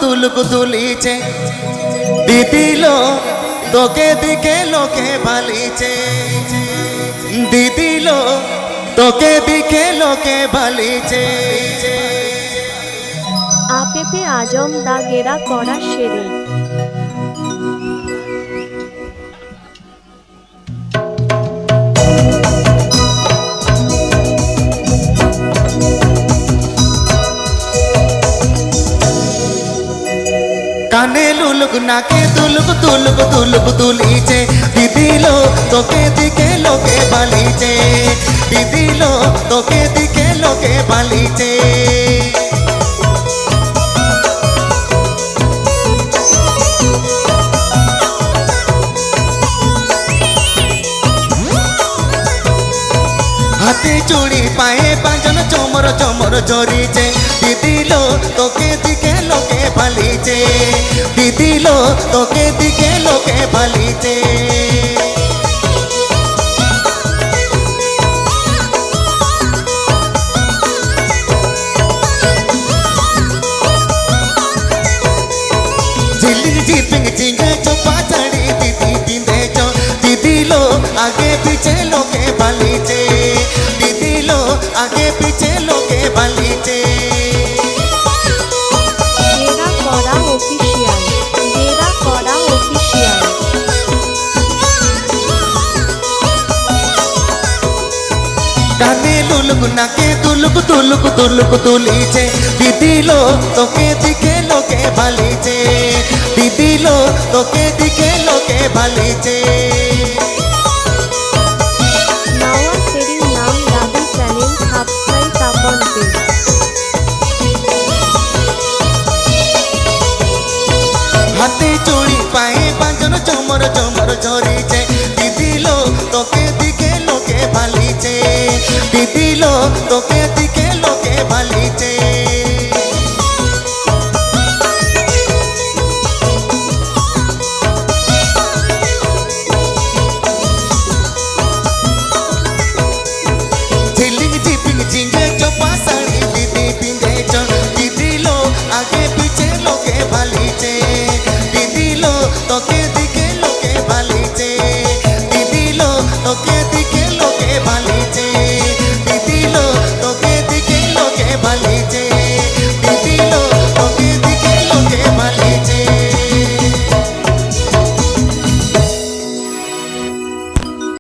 তুলুকু তুলিছে দিদিলো তোকে দিকে লোকে বালিছে দিদিলো তোকে দিকে লোকে বালিছে। আপেপে আজম দা গেরা করা সেরে। কানে লুলুক নাকে তুলুকু তুলিছে দিদিলো তোকে দিকে লোকে বালিছে দিদিলো তোকে দিকে লোকে বালিছে। হাতে চুড়ি পায়ে পাঁজন চমর চমর জড়িছে দিদিলো তোকে দিকে লোকে বালিছে দিদিলো তোকে দিকে লোকে বালিছে। झिलिक झिपिंग झिंगे चो पाचड़ी दीदी पिंधे चो दीदिलो आगे पीछे लोके बालीचे दीदिलो आगे पीछे लोके बालीचे। গেরা করা অফিসিয়াল, গেরা করা অফিসিয়াল। কানে লুলুক নাকে তুলুকু তুলিছে দিদিলো তোকে দিকে লোকে বালিছে দিদিলো তোকে দিকে লোকে বালিছে। নাওয়া সেরিং নাম রাবি চ্যানেল সাবস্ক্রাইব আপনতে। হাতে চুড়ি পায়ে পাঁজন চমর চমর ঝরিছে